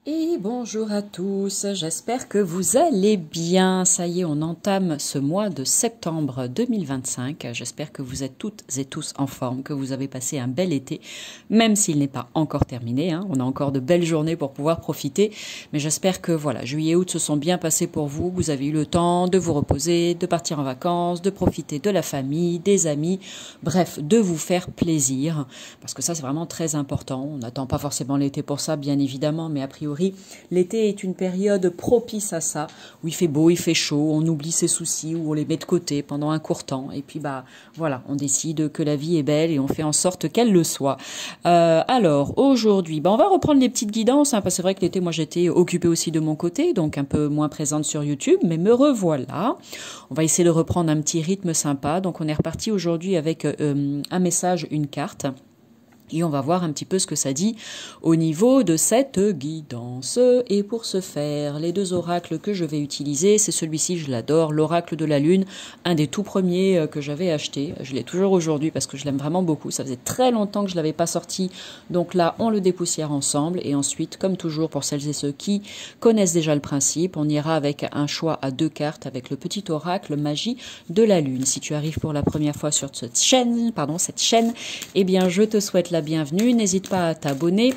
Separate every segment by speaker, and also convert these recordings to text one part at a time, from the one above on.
Speaker 1: Et bonjour à tous, j'espère que vous allez bien. Ça y est, on entame ce mois de septembre 2025. J'espère que vous êtes toutes et tous en forme, que vous avez passé un bel été, même s'il n'est pas encore terminé. On a encore de belles journées pour pouvoir profiter. Mais j'espère que voilà, juillet et août se sont bien passés pour vous. Vous avez eu le temps de vous reposer, de partir en vacances, de profiter de la famille, des amis. Bref, de vous faire plaisir. Parce que ça, c'est vraiment très important. On n'attend pas forcément l'été pour ça, bien évidemment, mais a priori, l'été est une période propice à ça, où il fait beau, il fait chaud, on oublie ses soucis, où on les met de côté pendant un court temps, et puis voilà, on décide que la vie est belle et on fait en sorte qu'elle le soit. Alors, aujourd'hui, on va reprendre les petites guidances, parce que c'est vrai que l'été, moi j'étais occupée aussi de mon côté, donc un peu moins présente sur YouTube, mais me revoilà. On va essayer de reprendre un petit rythme sympa, donc on est reparti aujourd'hui avec un message, une carte. Et on va voir un petit peu ce que ça dit au niveau de cette guidance. Et pour ce faire, les deux oracles que je vais utiliser, c'est celui-ci, je l'adore, l'oracle de la lune, un des tout premiers que j'avais acheté. Je l'ai toujours aujourd'hui parce que je l'aime vraiment beaucoup. Ça faisait très longtemps que je l'avais pas sorti. Donc là, on le dépoussière ensemble. Et ensuite, comme toujours, pour celles et ceux qui connaissent déjà le principe, on ira avec un choix à 2 cartes avec le petit oracle magie de la lune. Si tu arrives pour la première fois sur cette chaîne, eh bien, je te souhaite la bienvenue. N'hésite pas à t'abonner,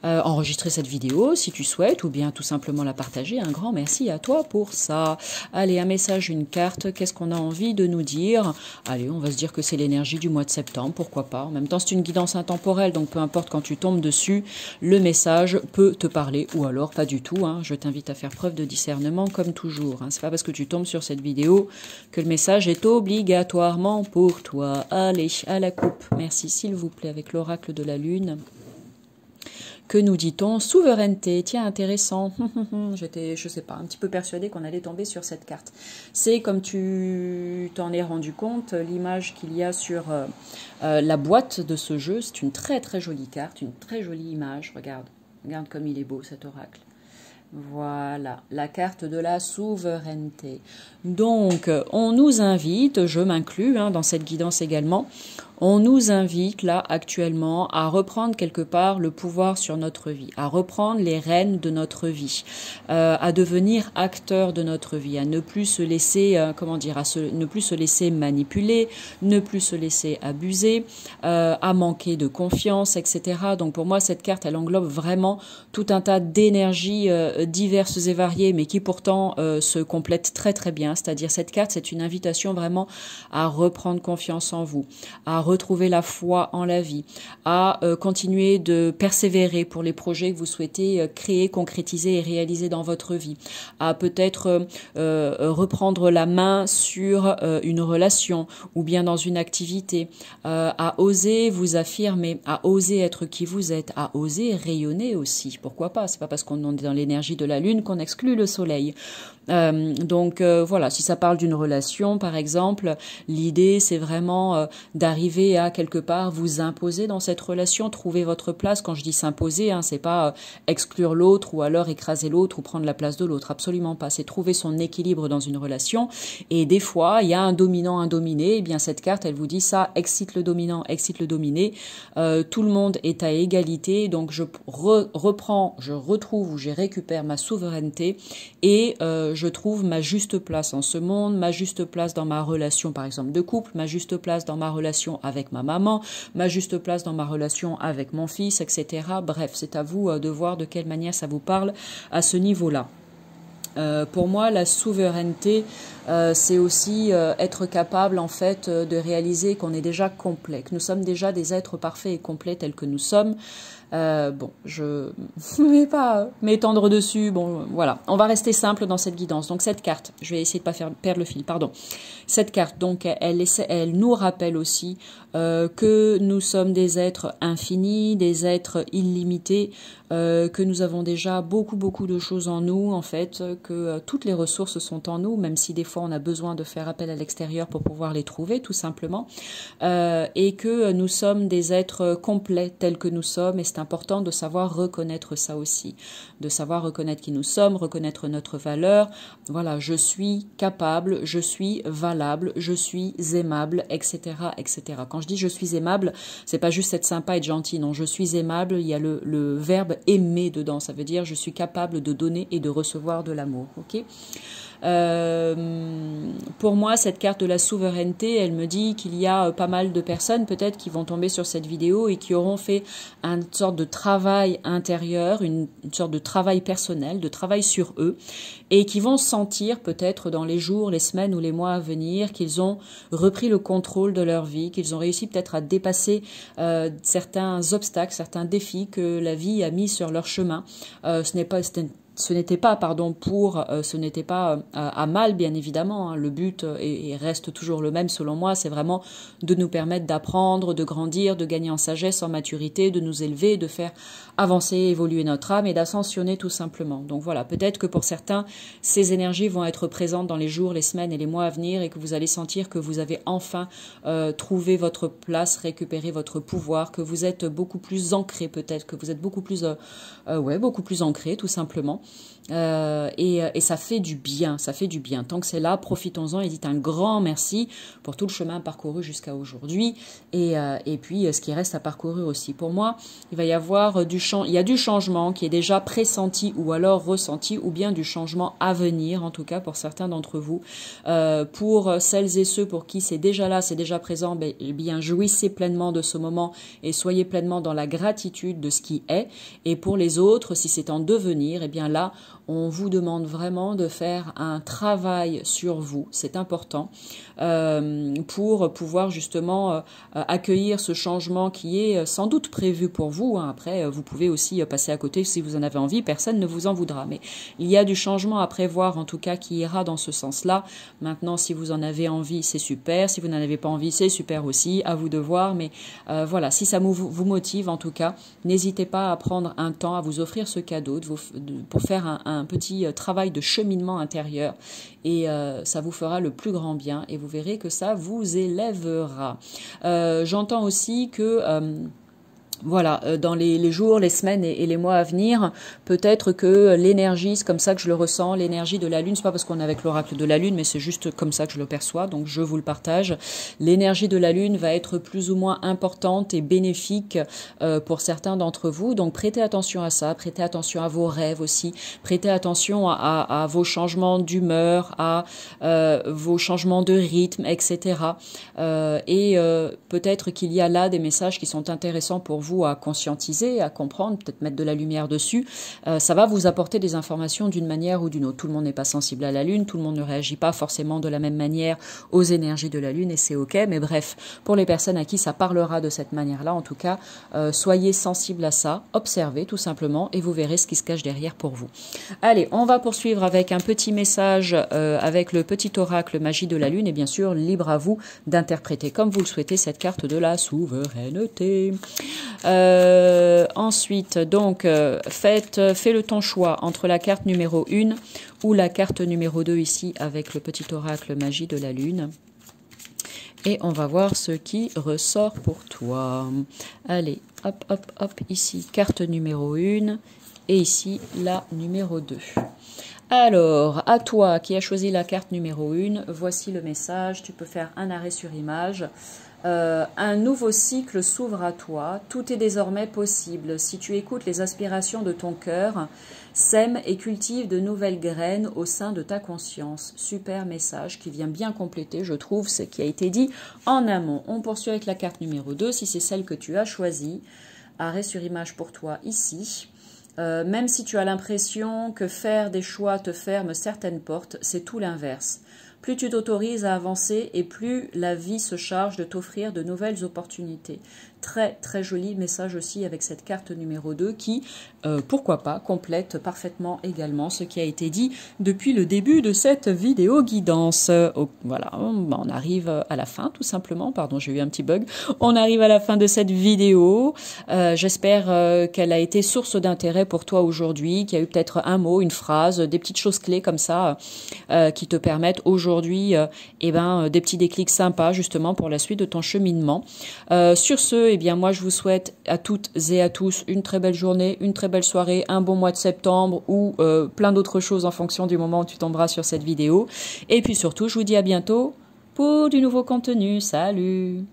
Speaker 1: enregistrer cette vidéo si tu souhaites, ou bien tout simplement la partager. Un grand merci à toi pour ça. Allez, un message, une carte, qu'est-ce qu'on a envie de nous dire? Allez, on va se dire que c'est l'énergie du mois de septembre, pourquoi pas. En même temps, c'est une guidance intemporelle, donc peu importe quand tu tombes dessus, le message peut te parler, ou alors pas du tout. Je t'invite à faire preuve de discernement comme toujours. C'est pas parce que tu tombes sur cette vidéo que le message est obligatoirement pour toi. Allez, à la coupe. Merci s'il vous plaît avec l'oracle de la lune. Que nous dit-on? Souveraineté. Tiens, intéressant. J'étais, je sais pas, un petit peu persuadée qu'on allait tomber sur cette carte. C'est, comme tu t'en es rendu compte, l'image qu'il y a sur la boîte de ce jeu. C'est une très très jolie carte, une très jolie image. Regarde comme il est beau cet oracle. Voilà, la carte de la souveraineté. Donc, on nous invite, je m'inclus dans cette guidance également, on nous invite là actuellement à reprendre quelque part le pouvoir sur notre vie, à reprendre les rênes de notre vie, à devenir acteur de notre vie, à ne plus se laisser, ne plus se laisser manipuler, ne plus se laisser abuser, à manquer de confiance, etc. Donc pour moi, cette carte, elle englobe vraiment tout un tas d'énergies diverses et variées, mais qui pourtant se complètent très très bien. C'est-à-dire cette carte, c'est une invitation vraiment à reprendre confiance en vous, à retrouver la foi en la vie, à continuer de persévérer pour les projets que vous souhaitez créer, concrétiser et réaliser dans votre vie, à peut-être reprendre la main sur une relation ou bien dans une activité, à oser vous affirmer, à oser être qui vous êtes, à oser rayonner aussi. Pourquoi pas? C'est pas parce qu'on est dans l'énergie de la lune qu'on exclut le soleil. Donc voilà, si ça parle d'une relation par exemple, l'idée c'est vraiment d'arriver à quelque part vous imposer dans cette relation, trouver votre place. Quand je dis s'imposer, c'est pas exclure l'autre ou alors écraser l'autre ou prendre la place de l'autre, absolument pas. C'est trouver son équilibre dans une relation. Et des fois, il y a un dominant, un dominé. Eh bien cette carte, elle vous dit ça excite le dominant, excite le dominé. Tout le monde est à égalité, donc je retrouve ou je récupère ma souveraineté et je trouve ma juste place en ce monde, ma juste place dans ma relation par exemple de couple, ma juste place dans ma relation avec ma maman, ma juste place dans ma relation avec mon fils, etc. Bref, c'est à vous de voir de quelle manière ça vous parle à ce niveau-là. Pour moi, la souveraineté, c'est aussi être capable en fait de réaliser qu'on est déjà complet, que nous sommes déjà des êtres parfaits et complets tels que nous sommes. Bon, je ne vais pas m'étendre dessus. Bon, voilà, on va rester simple dans cette guidance. Donc cette carte, je vais essayer de pas faire perdre le fil, pardon. Cette carte, donc, elle nous rappelle aussi que nous sommes des êtres infinis, des êtres illimités, que nous avons déjà beaucoup de choses en nous, en fait, que toutes les ressources sont en nous, même si des fois on a besoin de faire appel à l'extérieur pour pouvoir les trouver, tout simplement, et que nous sommes des êtres complets tels que nous sommes, et c'est c'est important de savoir reconnaître ça aussi, de savoir reconnaître qui nous sommes, reconnaître notre valeur. Voilà, je suis capable, je suis valable, je suis aimable, etc., etc. Quand je dis je suis aimable, c'est pas juste être sympa, être gentil, non, je suis aimable, il y a le verbe aimer dedans, ça veut dire je suis capable de donner et de recevoir de l'amour, ok? Pour moi, cette carte de la souveraineté, elle me dit qu'il y a pas mal de personnes peut-être qui vont tomber sur cette vidéo et qui auront fait une sorte de travail intérieur, une sorte de travail personnel, de travail sur eux, et qui vont sentir peut-être dans les jours, les semaines ou les mois à venir qu'ils ont repris le contrôle de leur vie, qu'ils ont réussi peut-être à dépasser certains obstacles, certains défis que la vie a mis sur leur chemin. Ce n'était pas à mal, bien évidemment, hein. Le but et reste toujours le même selon moi, c'est vraiment de nous permettre d'apprendre, de grandir, de gagner en sagesse, en maturité, de nous élever, de faire avancer, évoluer notre âme et d'ascensionner tout simplement. Donc voilà, peut-être que pour certains, ces énergies vont être présentes dans les jours, les semaines et les mois à venir et que vous allez sentir que vous avez enfin trouvé votre place, récupéré votre pouvoir, que vous êtes beaucoup plus ancré peut-être, que vous êtes beaucoup plus ancré tout simplement. Et ça fait du bien, ça fait du bien. Tant que c'est là, profitons-en et dites un grand merci pour tout le chemin parcouru jusqu'à aujourd'hui et puis ce qui reste à parcourir aussi. Pour moi, il va y avoir il y a du changement qui est déjà pressenti ou alors ressenti ou bien du changement à venir, en tout cas pour certains d'entre vous. Pour celles et ceux pour qui c'est déjà là, c'est déjà présent, eh bien jouissez pleinement de ce moment et soyez pleinement dans la gratitude de ce qui est. Et pour les autres, si c'est en devenir, eh bien là, on vous demande vraiment de faire un travail sur vous, c'est important, pour pouvoir justement accueillir ce changement qui est sans doute prévu pour vous. Après, vous pouvez aussi passer à côté si vous en avez envie, personne ne vous en voudra. Mais il y a du changement à prévoir, en tout cas, qui ira dans ce sens-là. Maintenant, si vous en avez envie, c'est super. Si vous n'en avez pas envie, c'est super aussi, à vous de voir. Mais voilà, si ça vous motive, en tout cas, n'hésitez pas à prendre un temps, à vous offrir ce cadeau pour faire un petit travail de cheminement intérieur et ça vous fera le plus grand bien et vous verrez que ça vous élèvera. J'entends aussi que voilà, dans les jours, les semaines et les mois à venir, peut-être que l'énergie, c'est comme ça que je le ressens, l'énergie de la Lune, c'est pas parce qu'on est avec l'oracle de la Lune, mais c'est juste comme ça que je le perçois, donc je vous le partage. L'énergie de la Lune va être plus ou moins importante et bénéfique pour certains d'entre vous, donc prêtez attention à ça, prêtez attention à vos rêves aussi, prêtez attention à vos changements d'humeur, à vos changements de rythme, etc. Peut-être qu'il y a là des messages qui sont intéressants pour vous à conscientiser, à comprendre, peut-être mettre de la lumière dessus. Ça va vous apporter des informations d'une manière ou d'une autre. Tout le monde n'est pas sensible à la Lune, tout le monde ne réagit pas forcément de la même manière aux énergies de la Lune et c'est ok. Mais bref, pour les personnes à qui ça parlera de cette manière-là, en tout cas, soyez sensibles à ça, observez tout simplement et vous verrez ce qui se cache derrière pour vous. Allez, on va poursuivre avec un petit message avec le petit oracle magie de la Lune et bien sûr, libre à vous d'interpréter comme vous le souhaitez cette carte de la souveraineté. Ensuite, donc, fais ton choix entre la carte numéro 1 ou la carte numéro 2 ici avec le petit oracle magie de la Lune. Et on va voir ce qui ressort pour toi. Allez, hop, hop, hop, ici, carte numéro 1 et ici, la numéro 2. Alors, à toi qui as choisi la carte numéro 1, voici le message. Tu peux faire un arrêt sur image. Un nouveau cycle s'ouvre à toi, tout est désormais possible. Si tu écoutes les aspirations de ton cœur, sème et cultive de nouvelles graines au sein de ta conscience. Super message qui vient bien compléter, je trouve, ce qui a été dit en amont. On poursuit avec la carte numéro 2, si c'est celle que tu as choisie. Arrêt sur image pour toi ici. Même si tu as l'impression que faire des choix te ferme certaines portes, c'est tout l'inverse. Plus tu t'autorises à avancer et plus la vie se charge de t'offrir de nouvelles opportunités. Très très joli message aussi avec cette carte numéro 2 qui, pourquoi pas, complète parfaitement également ce qui a été dit depuis le début de cette vidéo guidance. Voilà, on arrive à la fin tout simplement, pardon j'ai eu un petit bug, on arrive à la fin de cette vidéo. J'espère qu'elle a été source d'intérêt pour toi aujourd'hui, qu'il y a eu peut-être un mot, une phrase, des petites choses clés comme ça qui te permettent aujourd'hui des petits déclics sympas justement pour la suite de ton cheminement. Sur ce, eh bien moi je vous souhaite à toutes et à tous une très belle journée, une très belle soirée, un bon mois de septembre ou plein d'autres choses en fonction du moment où tu tomberas sur cette vidéo. Et puis surtout, je vous dis à bientôt pour du nouveau contenu. Salut!